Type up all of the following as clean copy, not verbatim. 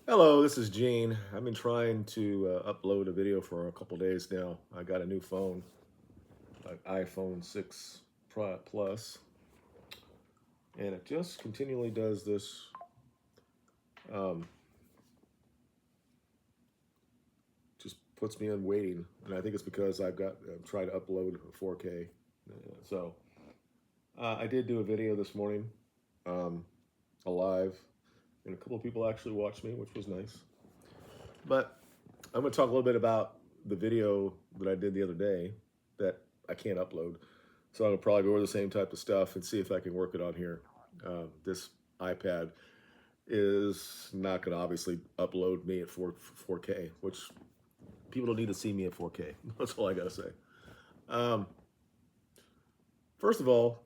Hello, this is Gene. I've been trying to upload a video for a couple days now. I got a new phone, an iPhone 6 Plus, and it just continually does this. Um, just puts me on waiting, and I think it's because I'm trying to upload 4K. I did do a video this morning, um, alive, and a couple of people actually watched me, which was nice. But I'm going to talk a little bit about the video that I did the other day that I can't upload. So I'm going to probably go over the same type of stuff and see if I can work it on here. This iPad is not going to obviously upload me at 4K, which people don't need to see me at 4K. That's all I got to say. Um, First of all,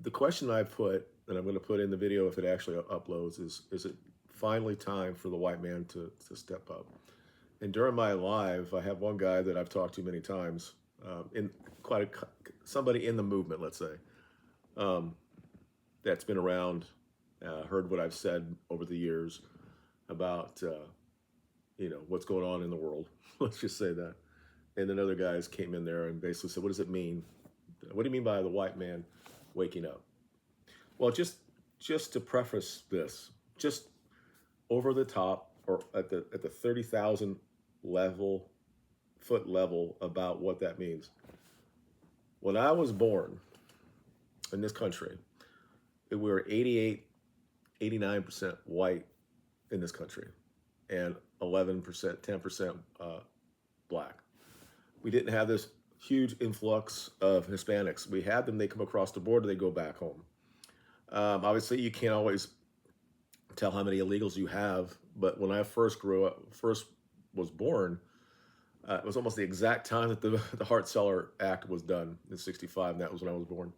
the question I put, and I'm going to put in the video if it actually uploads, is it finally time for the white man to step up? And during my live, I have one guy that I've talked to many times, in quite a, somebody in the movement, let's say, um, that's been around, heard what I've said over the years about, what's going on in the world. Let's just say that. And then other guys came in there and basically said, "What does it mean? What do you mean by the white man waking up?" Well, just to preface this, just over the top or at the 30,000 level foot level about what that means. When I was born in this country, we were 88, 89% white in this country and 11%, 10% black. We didn't have this huge influx of Hispanics. We had them, they come across the border, they go back home. Obviously, you can't always tell how many illegals you have, but when I first was born, it was almost the exact time that the Hart-Celler Act was done in '65, and that was when I was born.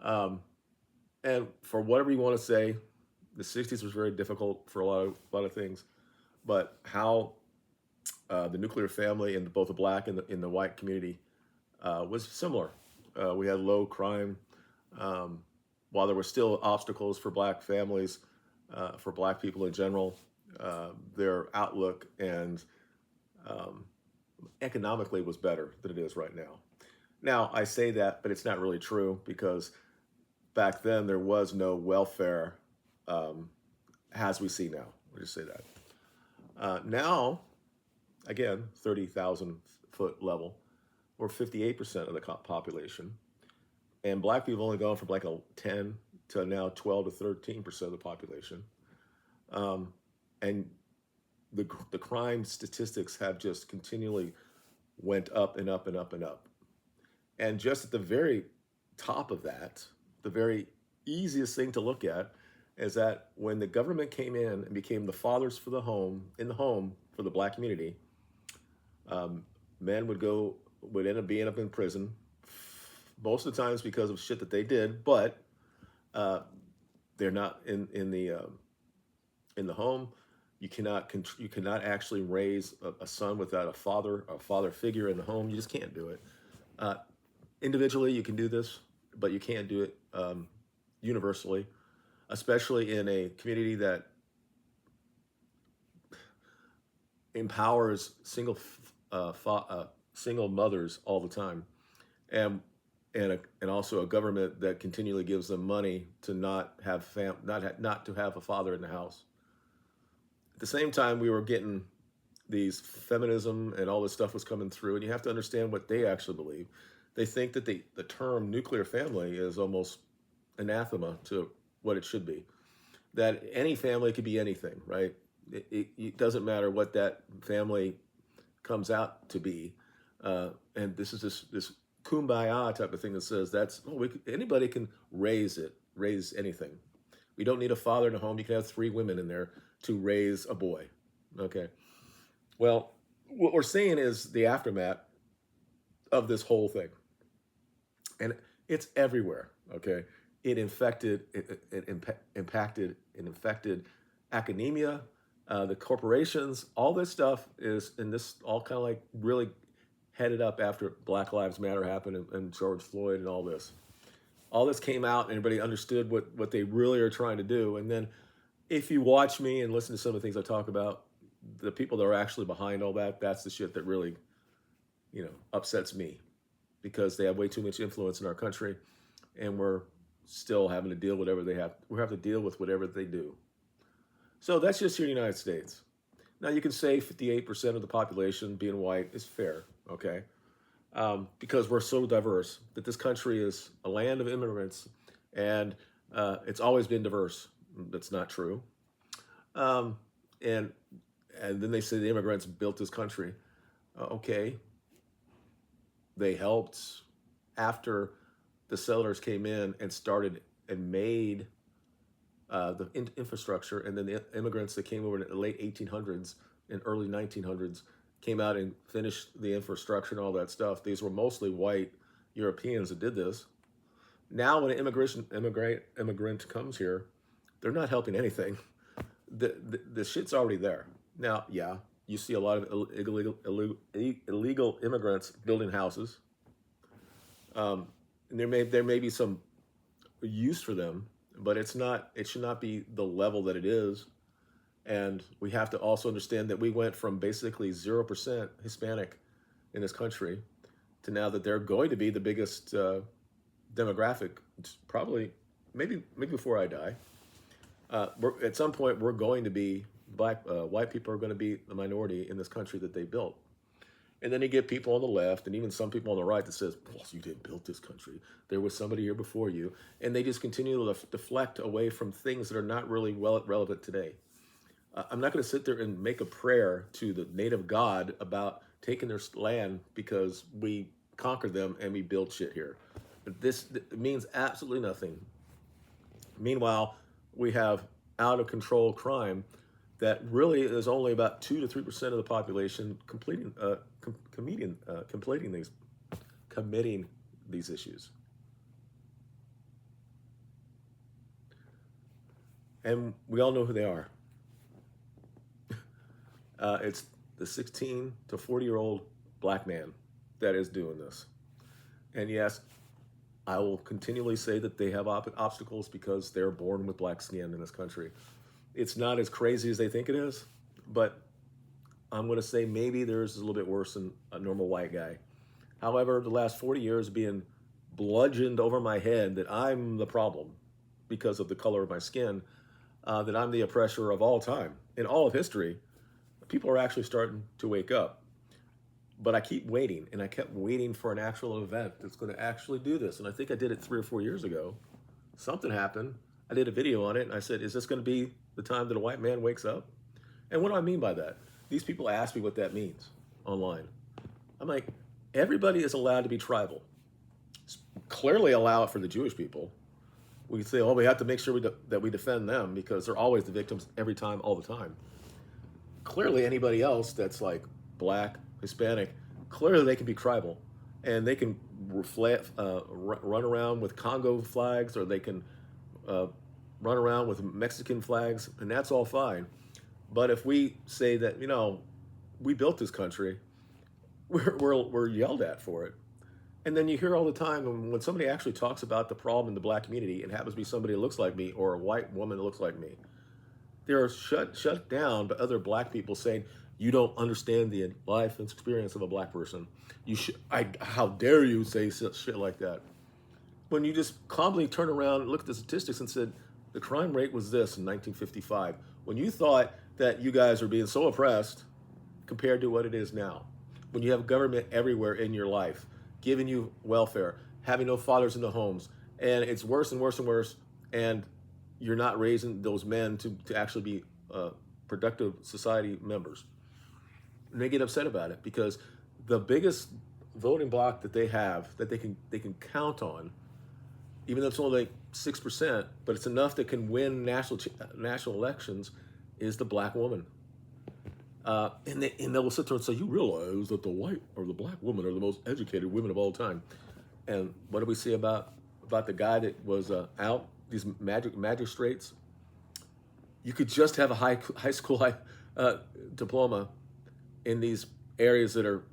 Um, and for whatever you want to say, the '60s was very difficult for a lot of things. But how the nuclear family in both the black and the white community was similar. We had low crime. Um, while there were still obstacles for black families, for black people in general, their outlook and um, economically was better than it is right now. Now, I say that, but it's not really true because back then there was no welfare um, as we see now. We'll just say that. Now, again, 30,000 foot level, we're 58% of the population. And black people only gone from like a 10 to now 12 to 13% of the population. Um, and the crime statistics have just continually went up and up and up and up. And just at the very top of that, the very easiest thing to look at is that when the government came in and became the fathers for the home, in the home for the black community, um, men would end up being up in prison most of the times because of shit that they did, but uh, they're not in the home. You cannot actually raise a son without a father figure in the home. You just can't do it. Uh, Individually, you can do this, but you can't do it universally, especially in a community that empowers single mothers all the time, and and also a government that continually gives them money to not to have a father in the house. At the same time, we were getting these feminism and all this stuff was coming through, and you have to understand what they actually believe. They think that the term nuclear family is almost anathema to what it should be. That any family could be anything, right? It doesn't matter what that family comes out to be. And this is this kumbaya type of thing that says anybody can raise anything. We don't need a father in a home. You can have three women in there to raise a boy. Okay. Well, what we're seeing is the aftermath of this whole thing, and it's everywhere. Okay, it impacted and infected academia, the corporations. All this stuff is, and this all kind of like really headed up after Black Lives Matter happened and George Floyd and all this came out and everybody understood what they really are trying to do. And then if you watch me and listen to some of the things I talk about, the people that are actually behind all that, that's the shit that really, upsets me, because they have way too much influence in our country, and we're still having to deal with whatever they have. We have to deal with whatever they do. So that's just here in the United States. Now you can say 58% of the population being white is fair, okay? Because we're so diverse, that this country is a land of immigrants, and it's always been diverse. That's not true. Um, and and then they say the immigrants built this country. Okay, they helped after the settlers came in and started and made the infrastructure, and then the immigrants that came over in the late 1800s and early 1900s came out and finished the infrastructure and all that stuff. These were mostly white Europeans that did this. Now, when an immigrant comes here, they're not helping anything. The shit's already there. Now, yeah, you see a lot of illegal immigrants building houses. And there may be some use for them, but it's not. It should not be the level that it is. And we have to also understand that we went from basically 0% Hispanic in this country to now that they're going to be the biggest demographic, probably, maybe before I die. At some point, we're going to be white people are going to be the minority in this country that they built. And then you get people on the left and even some people on the right that says, well, you didn't build this country. There was somebody here before you. And they just continue to deflect away from things that are not really relevant today. I'm not going to sit there and make a prayer to the native God about taking their land because we conquered them and we built shit here. This means absolutely nothing. Meanwhile, we have out of control crime that really is only about 2 to 3% of the population committing these issues. And we all know who they are. It's the 16 to 40-year-old black man that is doing this. And yes, I will continually say that they have obstacles because they're born with black skin in this country. It's not as crazy as they think it is, but I'm going to say maybe there's a little bit worse than a normal white guy. However, the last 40 years being bludgeoned over my head that I'm the problem because of the color of my skin, that I'm the oppressor of all time. In all of history, people are actually starting to wake up. But I keep waiting, and I kept waiting for an actual event that's going to actually do this. And I think I did it 3 or 4 years ago. Something happened. I did a video on it, and I said, is this going to be the time that a white man wakes up? And what do I mean by that? These people ask me what that means online. I'm like, everybody is allowed to be tribal. Clearly allow it for the Jewish people. We say, oh, we have to make sure that we defend them because they're always the victims every time, all the time. Clearly anybody else that's like black, Hispanic, clearly they can be tribal, and they can run around with Congo flags, or they can run around with Mexican flags, and that's all fine. But if we say that, we built this country, we're yelled at for it. And then you hear all the time when somebody actually talks about the problem in the black community, and happens to be somebody that looks like me or a white woman that looks like me, they're shut down by other black people saying, you don't understand the life and experience of a black person. How dare you say shit like that? When you just calmly turn around and look at the statistics and said, the crime rate was this in 1955. When you thought that you guys are being so oppressed compared to what it is now. When you have government everywhere in your life, giving you welfare, having no fathers in the homes, and it's worse and worse and worse, and you're not raising those men to actually be productive society members. And they get upset about it because the biggest voting bloc that they have, that they can count on, even though it's only like 6%, but it's enough that can win national elections, is the black woman. And they will sit there and say, you realize that the white or the black woman are the most educated women of all time. And what do we see about the guy that was out, these magistrates? You could just have a high school diploma in these areas they're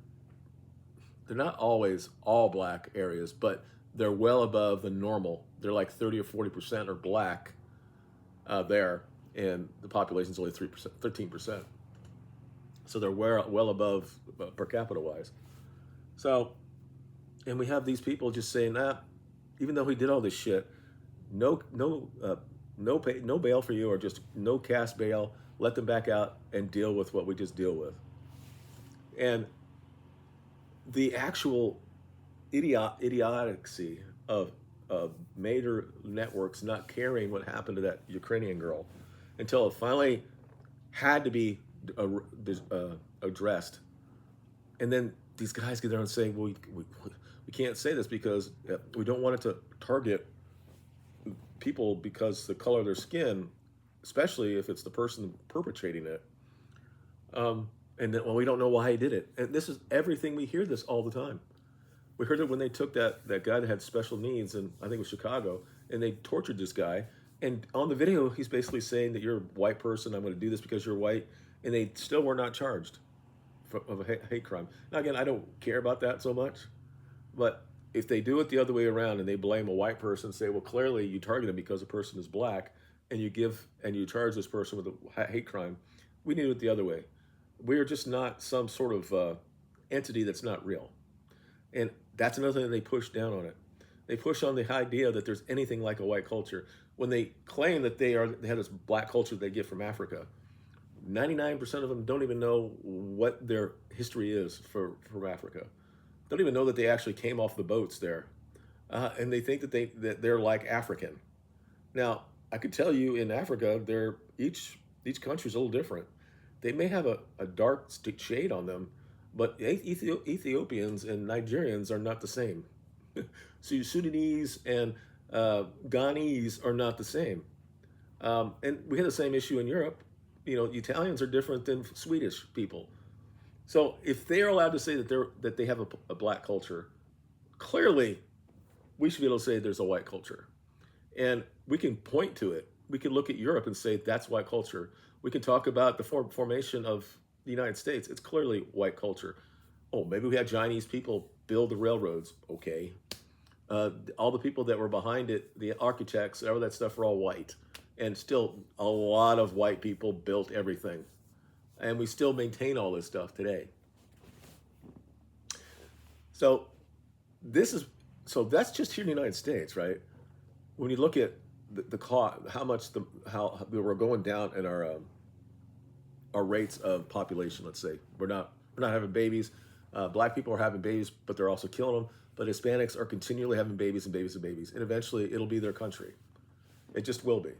not always all black areas, but they're well above the normal. They're like 30 or 40% are black there. and the population's only 3%, 13%. So they're well above per capita wise. So, and we have these people just saying that, even though he did all this shit, no bail for you, or just no cash bail. Let them back out and deal with what we just deal with. And the actual idiocy of major networks not caring what happened to that Ukrainian girl until it finally had to be addressed. And then these guys get there and say, well, we can't say this because we don't want it to target people because the color of their skin, especially if it's the person perpetrating it. And then, well, we don't know why he did it. And this is everything. We hear this all the time. We heard it when they took that guy that had special needs, and I think it was Chicago, and they tortured this guy. And on the video, he's basically saying that you're a white person. I'm going to do this because you're white. And they still were not charged of a hate crime. Now, again, I don't care about that so much. But if they do it the other way around and they blame a white person and say, well, clearly you target him because the person is black, and you charge this person with a hate crime, we need it the other way. We are just not some sort of entity that's not real. And that's another thing that they push down on it. They push on the idea that there's anything like a white culture. When they claim that they have this black culture they get from Africa, 99% of them don't even know what their history is from Africa. Don't even know that they actually came off the boats there. And they think that they're like African. Now, I could tell you in Africa, each country is a little different. They may have a dark shade on them, but Ethiopians and Nigerians are not the same. So Sudanese and Ghanese are not the same. And we had the same issue in Europe. Italians are different than Swedish people. So if they are allowed to say that they have a black culture, clearly we should be able to say there's a white culture. And we can point to it. We can look at Europe and say that's white culture. We can talk about the formation of the United States. It's clearly white culture. Oh, maybe we had Chinese people build the railroads. Okay. All the people that were behind it, the architects, all that stuff, were all white. And still a lot of white people built everything. And we still maintain all this stuff today. So that's just here in the United States, right? When you look at the cost, how we're going down in our rates of population. Let's say we're not having babies. Black people are having babies, but they're also killing them. But Hispanics are continually having babies and babies and babies, and eventually it'll be their country. It just will be.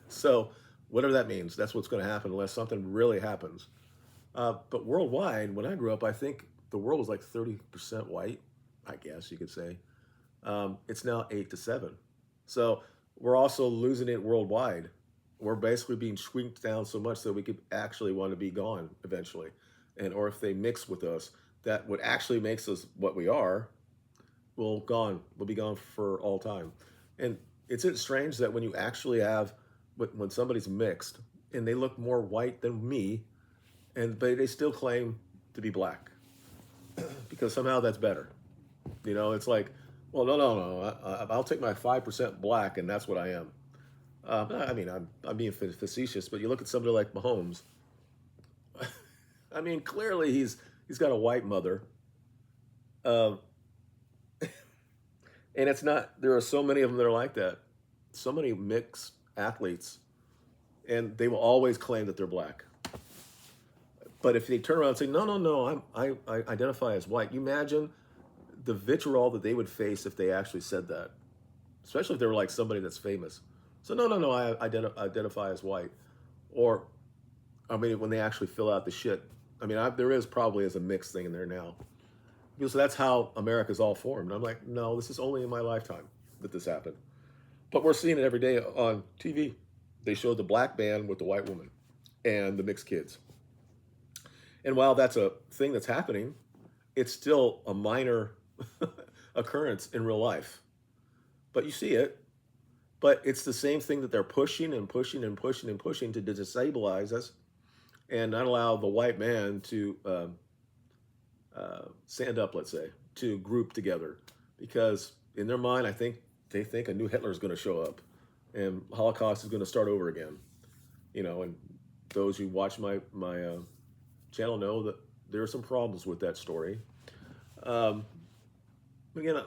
So whatever that means, that's what's going to happen unless something really happens. But worldwide, when I grew up, I think the world was like 30% white, I guess you could say. It's now 8 to 7. So we're also losing it worldwide. We're basically being shrinked down so much that we could actually want to be gone eventually. Or if they mix with us, that what actually makes us what we are, we'll be gone for all time. And it's strange that when you actually have, when somebody's mixed and they look more white than me, but they still claim to be black because somehow that's better. It's like, well, no. I'll take my 5% black, and that's what I am. I mean, I'm being facetious, but you look at somebody like Mahomes. I mean, clearly he's got a white mother, and it's not. There are so many of them that are like that. So many mixed athletes, and they will always claim that they're black. But if they turn around and say, no, I identify as white, you imagine the vitriol that they would face if they actually said that, especially if they were like somebody that's famous. So no, I identify as white. Or, I mean, when they actually fill out the shit. I mean, there is probably a mixed thing in there now. So that's how America's all formed. And I'm like, no, this is only in my lifetime that this happened. But we're seeing it every day on TV. They show the black man with the white woman and the mixed kids. And while that's a thing that's happening, it's still a minor occurrence in real life. But you see it. But it's the same thing that they're pushing and pushing and pushing and pushing to destabilize us and not allow the white man to stand up, let's say, to group together. Because in their mind, I think they think a new Hitler is going to show up and Holocaust is going to start over again. And those who watch my channel know that there are some problems with that story. Um, Again,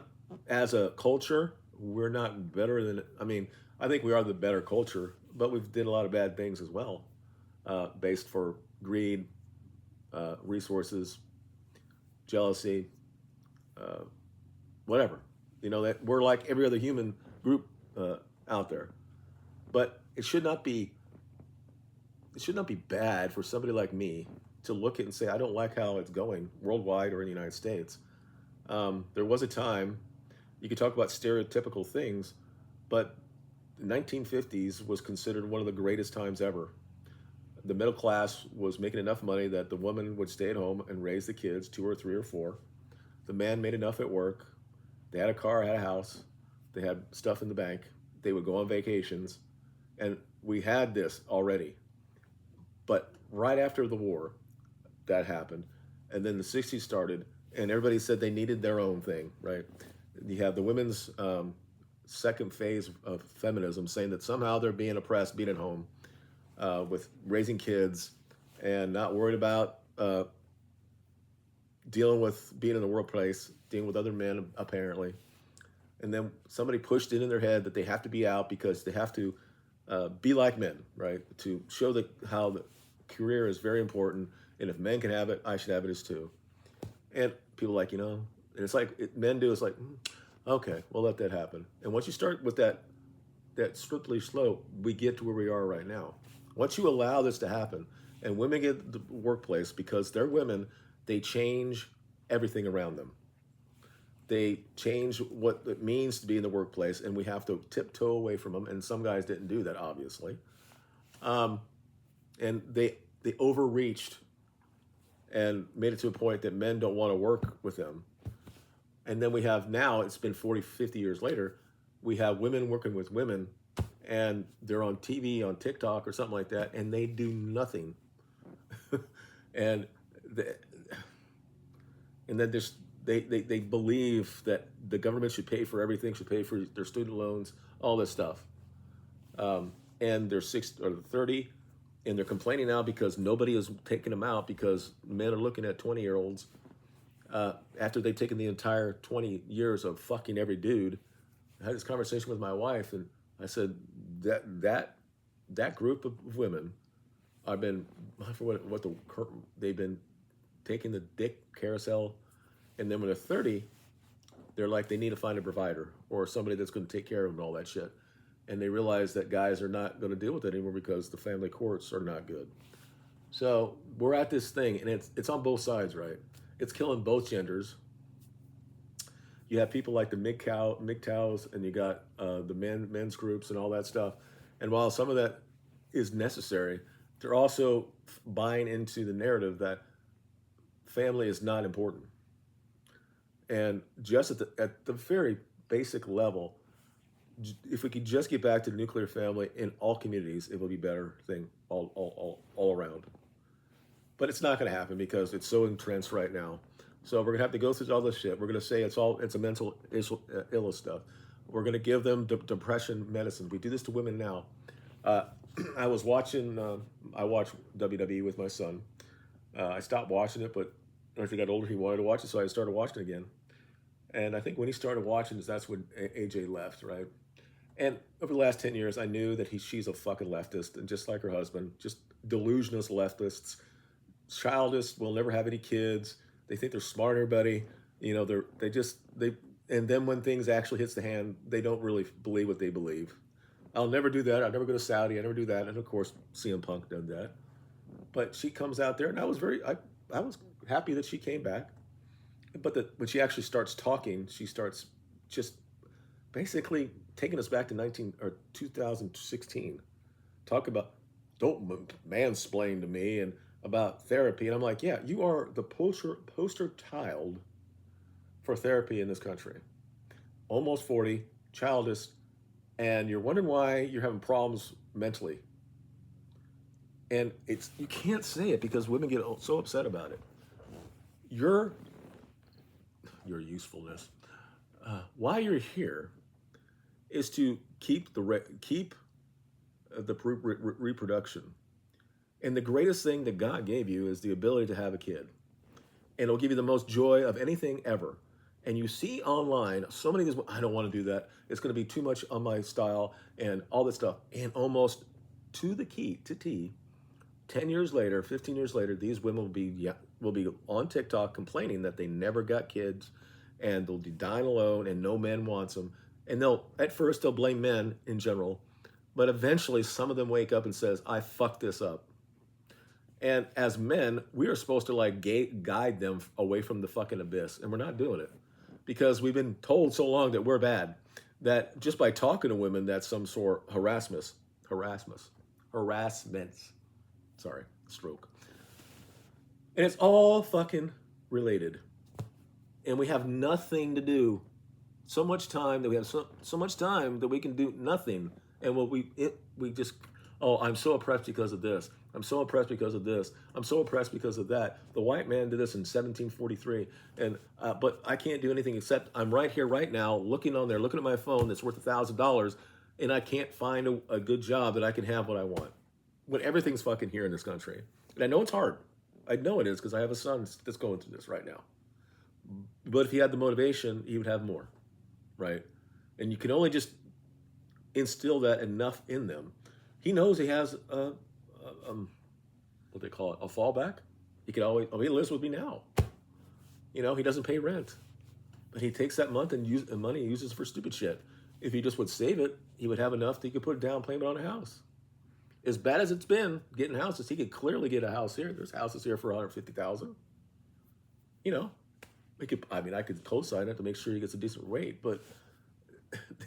as a culture, we're not better than. I mean, I think we are the better culture, but we've did a lot of bad things as well, based for greed, resources, jealousy, uh, whatever. That we're like every other human group out there, but it should not be bad for somebody like me to look at and say I don't like how it's going worldwide or in the United States. There was a time you could talk about stereotypical things, but the 1950s was considered one of the greatest times ever. The middle class was making enough money that the woman would stay at home and raise the kids, two or three or four. The man made enough at work. They had a car, had a house, they had stuff in the bank. They would go on vacations, and we had this already. But right after the war, that happened, and then the 60s started, and everybody said they needed their own thing, right? You have the women's second phase of feminism saying that somehow they're being oppressed, being at home with raising kids and not worried about dealing with being in the workplace, dealing with other men, apparently. And then somebody pushed it in their head that they have to be out because they have to be like men, right? To show how the career is very important. And if men can have it, I should have it as too. And people are like, and it's like men do. It's like, okay, we'll let that happen. And once you start with that slippery slope, we get to where we are right now. Once you allow this to happen, and women get the workplace because they're women, they change everything around them. They change what it means to be in the workplace, and we have to tiptoe away from them. And some guys didn't do that, obviously. And they overreached and made it to a point that men don't want to work with them. And then we have now, it's been 40, 50 years later, we have women working with women, and they're on TV, on TikTok or something like that, and they do nothing. and the, and then they believe that the government should pay for everything, should pay for their student loans, all this stuff. And they're 30, and they're complaining now because nobody is taking them out because men are looking at 20-year-olds after they've taken the entire 20 years of fucking every dude. I had this conversation with my wife, and I said that group of women, I've been for they've been taking the dick carousel, and then when they're 30, they're like they need to find a provider or somebody that's going to take care of them and all that shit. And they realize that guys are not going to deal with it anymore because the family courts are not good. So we're at this thing, and it's on both sides, right? It's killing both genders. You have people like the MGTOWs, and you got the men's groups and all that stuff. And while some of that is necessary, they're also buying into the narrative that family is not important. And just at the very basic level, if we could just get back to the nuclear family in all communities, it will be a better thing all around. But it's not going to happen because it's so entrenched right now. So we're going to have to go through all this shit. We're going to say it's a mental illness stuff. We're going to give them depression medicine. We do this to women now. I was watching, I watched WWE with my son. I stopped watching it, but as he got older, he wanted to watch it, so I started watching it again. And I think when he started watching this, that's when AJ left, right? And over the last 10 years, I knew that she's a fucking leftist, and just like her husband, just delusionist leftists, childish, will never have any kids. They think they're smart, everybody. And then when things actually hits the hand, they don't really believe what they believe. I'll never do that. I'll never go to Saudi. I never do that. And of course, CM Punk done that. But she comes out there, and I was happy that she came back. But when she actually starts talking, she starts just basically taking us back to 2016. Talk about, don't mansplain to me and about therapy. And I'm like, yeah, you are the poster child for therapy in this country. Almost 40, childish, and you're wondering why you're having problems mentally. And you can't say it because women get so upset about it. Your usefulness, why you're here, is to keep the reproduction. And the greatest thing that God gave you is the ability to have a kid. And it'll give you the most joy of anything ever. And you see online so many of these, I don't want to do that. It's going to be too much on my style and all this stuff. And almost to the key, to T, 10 years later, 15 years later, these women will be on TikTok complaining that they never got kids and they'll be dying alone and no man wants them. And at first they'll blame men in general, but eventually some of them wake up and says, I fucked this up. And as men, we are supposed to like guide them away from the fucking abyss. And we're not doing it because we've been told so long that we're bad that just by talking to women, that's some sort of harassment. Sorry, stroke. And it's all fucking related. And we have nothing to do. So much time that we have so much time that we can do nothing. And we just, oh, I'm so oppressed because of this. I'm so oppressed because of this. I'm so oppressed because of that. The white man did this in 1743, and but I can't do anything except I'm right here, right now, looking at my phone that's worth $1,000, and I can't find a good job that I can have what I want. When everything's fucking here in this country, and I know it's hard. I know it is because I have a son that's going through this right now. But if he had the motivation, he would have more, right? And you can only just instill that enough in them. He knows he has what they call it, a fallback. He could always, he lives with me now. You know, he doesn't pay rent, but he takes that money and uses it for stupid shit. If he just would save it, he would have enough that he could put a down payment on a house. As bad as it's been getting houses, he could clearly get a house here. There's houses here for $150,000. You know, I could co-sign it to make sure he gets a decent rate, but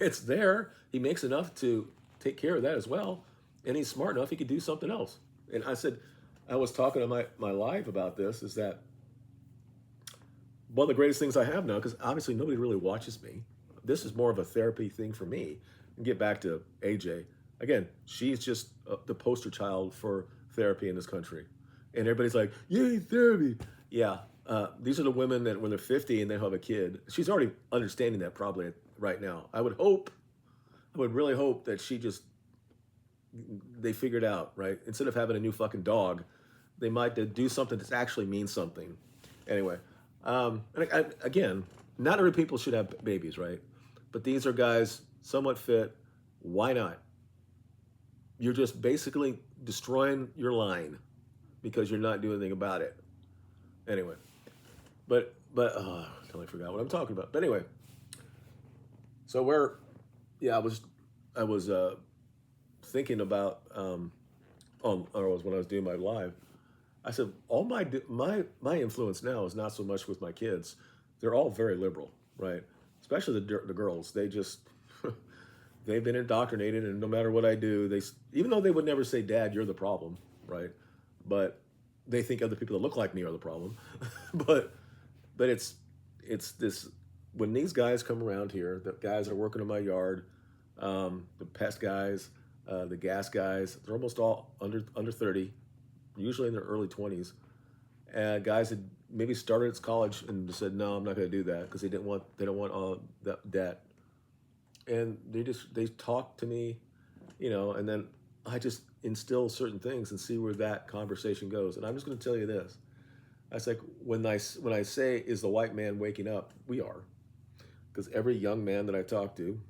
it's there. He makes enough to take care of that as well. And he's smart enough, he could do something else. And I was talking to my live about this, is that one of the greatest things I have now, because obviously nobody really watches me. This is more of a therapy thing for me. And get back to AJ. Again, she's just the poster child for therapy in this country. And everybody's like, yay, therapy. Yeah, these are the women that when they're 50 and they have a kid, she's already understanding that probably right now. I would really hope that they figured out, right? Instead of having a new fucking dog, they might do something that actually means something. Anyway, again, not every people should have babies, right? But these are guys somewhat fit. Why not? You're just basically destroying your line because you're not doing anything about it. Anyway, but I totally forgot what I'm talking about. But anyway, so I was thinking about when I was doing my live, I said all my influence now is not so much with my kids. They're all very liberal, right? Especially the girls. They just they've been indoctrinated, and no matter what I do, even though they would never say, "Dad, you're the problem," right? But they think other people that look like me are the problem. but it's this, when these guys come around here, the guys that are working in my yard, the pest guys, the gas guys, they're almost all under 30, usually in their early 20s. And guys that maybe started at college and said, no, I'm not going to do that because they don't want all that debt. And they talk to me, you know, and then I just instill certain things and see where that conversation goes. And I'm just going to tell you this. I like, when I say, is the white man waking up? We are. Because every young man that I talk to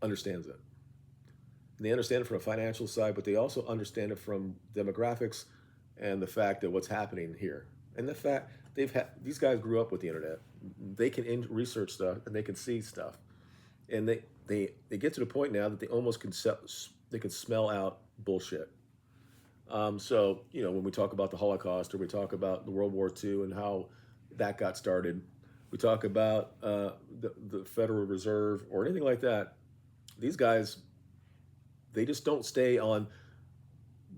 understands it. And they understand it from a financial side, but they also understand it from demographics and the fact that what's happening here. And the fact these guys grew up with the internet. They can research stuff and they can see stuff. And they get to the point now that they almost can smell out bullshit. So, you know, when we talk about the Holocaust or we talk about the World War II and how that got started, we talk about the Federal Reserve or anything like that, these guys, they just don't stay on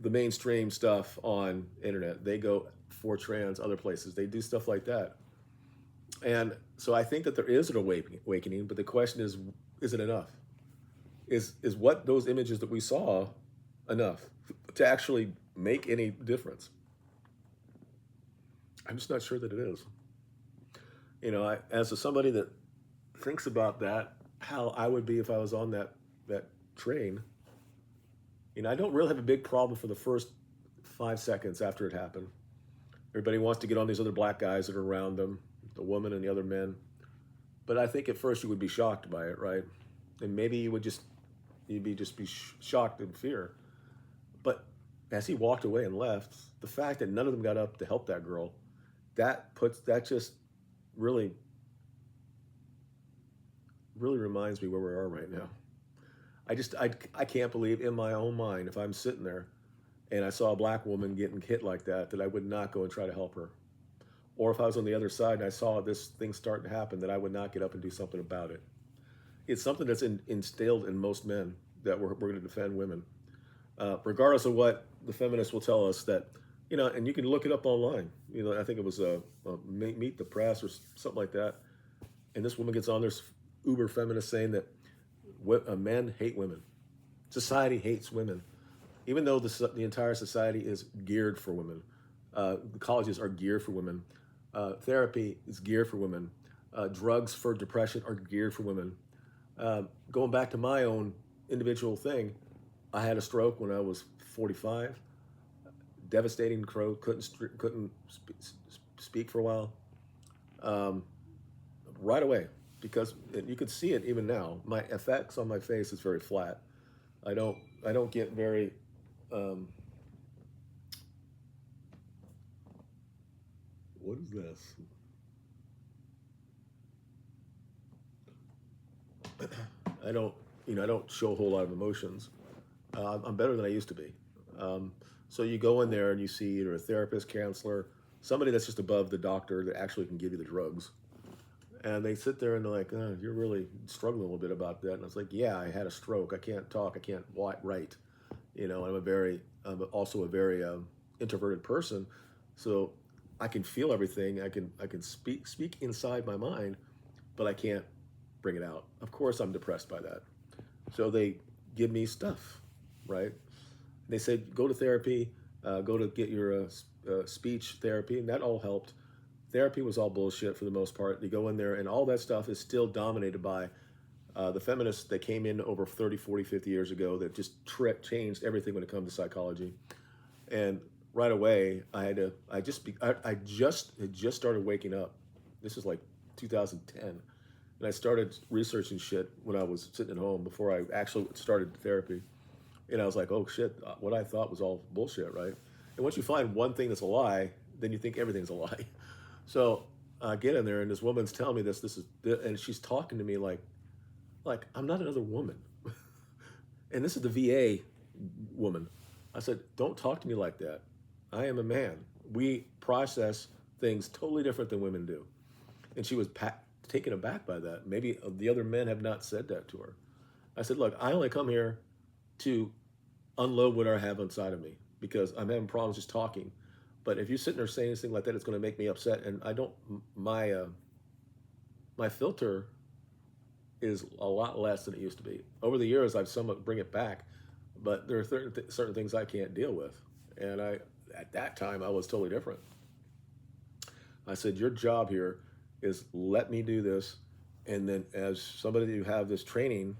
the mainstream stuff on internet. They go Fortran, other places. They do stuff like that. And so I think that there is an awakening, but the question is it enough? Is what those images that we saw enough to actually make any difference? I'm just not sure that it is. You know, as somebody that thinks about that, how I would be if I was on that train, I don't really have a big problem for the first 5 seconds after it happened. Everybody wants to get on these other black guys that are around them, the woman and the other men. But I think at first you would be shocked by it, right? And maybe you'd be shocked and fear. But as he walked away and left, the fact that none of them got up to help that girl, that just really really reminds me where we are right now. I can't believe in my own mind, if I'm sitting there and I saw a black woman getting hit like that I would not go and try to help her. Or if I was on the other side and I saw this thing starting to happen, that I would not get up and do something about it. It's something that's instilled in most men, that we're going to defend women. Regardless of what the feminists will tell us, that, and you can look it up online. I think it was Meet the Press or something like that. And this woman gets on there, uber feminist, saying that men hate women. Society hates women. Even though the entire society is geared for women. Colleges are geared for women. Therapy is geared for women. Drugs for depression are geared for women. Going back to my own individual thing, I had a stroke when I was 45. Devastating stroke. Couldn't speak for a while. Right away, because you could see it even now. My effects on my face is very flat. I don't get very. What is this? I don't show a whole lot of emotions. I'm better than I used to be. So you go in there and you see either a therapist, counselor, somebody that's just above the doctor that actually can give you the drugs. And they sit there and they're like, oh, you're really struggling a little bit about that. And I was like, yeah, I had a stroke. I can't talk. I can't write. I'm also a very introverted person. So I can feel everything. I can speak inside my mind, but I can't bring it out. Of course, I'm depressed by that. So they give me stuff, right? They said, go to therapy, go to get your speech therapy, and that all helped. Therapy was all bullshit for the most part. You go in there, and all that stuff is still dominated by the feminists that came in over 30, 40, 50 years ago that just changed everything when it comes to psychology. And right away, I just started waking up. This is like 2010. And I started researching shit when I was sitting at home before I actually started therapy. And I was like, oh shit, what I thought was all bullshit, right? And once you find one thing that's a lie, then you think everything's a lie. So I get in there and this woman's telling me this is, and she's talking to me like I'm not another woman. And this is the VA woman. I said, don't talk to me like that. I am a man. We process things totally different than women do. And she was taken aback by that. Maybe the other men have not said that to her. I said, look, I only come here to unload what I have inside of me because I'm having problems just talking. But if you're sitting there saying anything like that, it's going to make me upset. And I don't, my filter is a lot less than it used to be. Over the years, I've somewhat bring it back, but there are certain things I can't deal with. And at that time, I was totally different. I said, your job here is let me do this. And then as somebody that you have this training,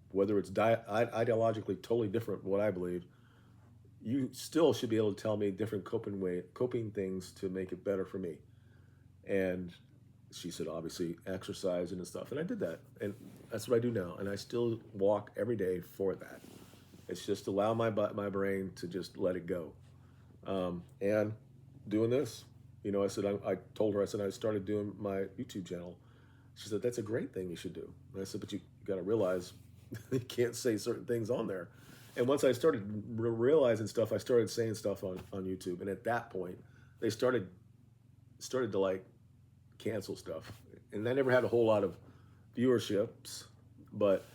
whether it's ideologically totally different from what I believe, you still should be able to tell me different coping things to make it better for me. And she said, obviously, exercising and stuff. And I did that. And that's what I do now. And I still walk every day for that. It's just allow my brain to just let it go. And doing this, I said, I told her, I said, I started doing my YouTube channel. She said, that's a great thing you should do. And I said, but you got to realize you can't say certain things on there. And once I started realizing stuff, I started saying stuff on YouTube. And at that point, they started to like cancel stuff. And I never had a whole lot of viewerships, but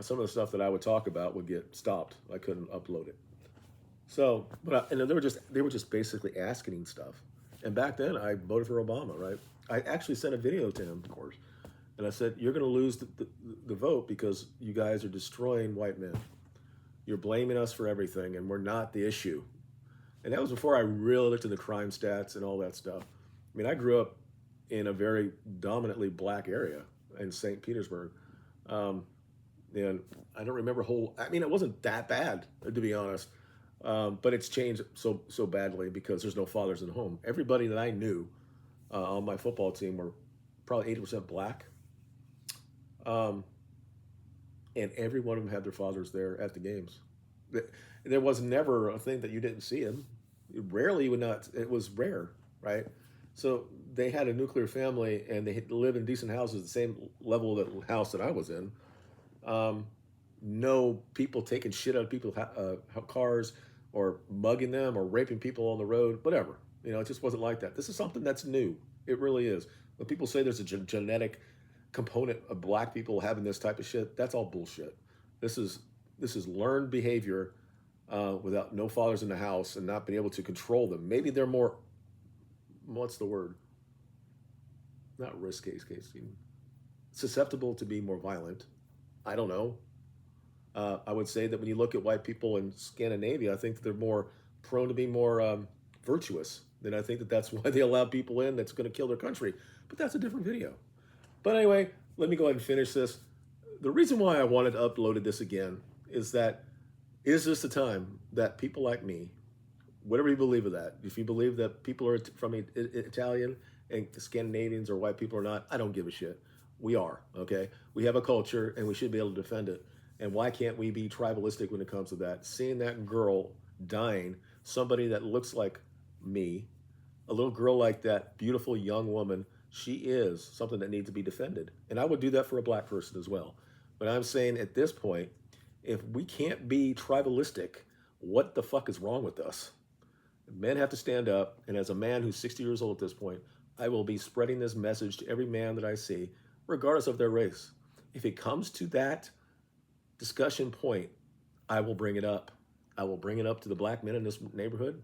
some of the stuff that I would talk about would get stopped. I couldn't upload it. So, and they were just basically asking stuff. And back then, I voted for Obama, right? I actually sent a video to him, of course. And I said, you're going to lose the vote because you guys are destroying white men. You're blaming us for everything, and we're not the issue. And that was before I really looked at the crime stats and all that stuff. I mean, I grew up in a very dominantly black area in St. Petersburg. And I don't remember I mean, it wasn't that bad, to be honest. But it's changed so badly because there's no fathers in the home. Everybody that I knew on my football team were probably 80% black. Um, and every one of them had their fathers there at the games. There was never a thing that you didn't see them. Rarely, you would not. It was rare, right? So they had a nuclear family, and they live in decent houses, the same level of the house that I was in. Um, no people taking shit out of people's cars, or mugging them, or raping people on the road, whatever. It just wasn't like that. This is something that's new. It really is. When people say there's a genetic component of black people having this type of shit, that's all bullshit. This is learned behavior without no fathers in the house and not being able to control them. Maybe they're more, what's the word? Not risk case, susceptible to be more violent. I don't know. I would say that when you look at white people in Scandinavia, I think that they're more prone to be more virtuous. And I think that that's why they allow people in that's going to kill their country. But that's a different video. But anyway, let me go ahead and finish this. The reason why I wanted to upload this again is this the time that people like me, whatever you believe of that, if you believe that people are from Italian and Scandinavians or white people or not, I don't give a shit. We are, okay? We have a culture and we should be able to defend it. And why can't we be tribalistic when it comes to that? Seeing that girl dying, somebody that looks like me, a little girl like that, beautiful young woman, she is something that needs to be defended. And I would do that for a black person as well. But I'm saying at this point, if we can't be tribalistic, what the fuck is wrong with us? Men have to stand up. And as a man who's 60 years old at this point, I will be spreading this message to every man that I see, regardless of their race. If it comes to that discussion point, I will bring it up. I will bring it up to the black men in this neighborhood.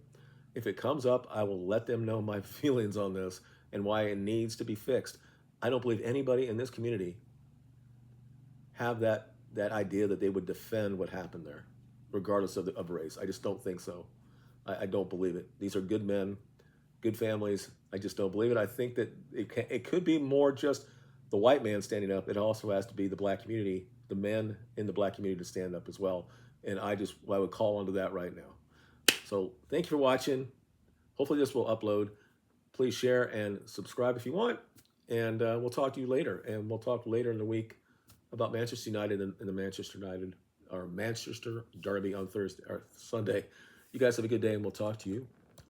If it comes up, I will let them know my feelings on this and why it needs to be fixed. I don't believe anybody in this community have that idea that they would defend what happened there, regardless of race. I just don't think so. I don't believe it. These are good men, good families. I just don't believe it. I think that it could be more just the white man standing up. It also has to be the black community, the men in the black community to stand up as well. And I would call onto that right now. So thank you for watching. Hopefully this will upload. Please share and subscribe if you want. And we'll talk to you later. And we'll talk later in the week about Manchester United and the Manchester Derby on Thursday or Sunday. You guys have a good day, and we'll talk to you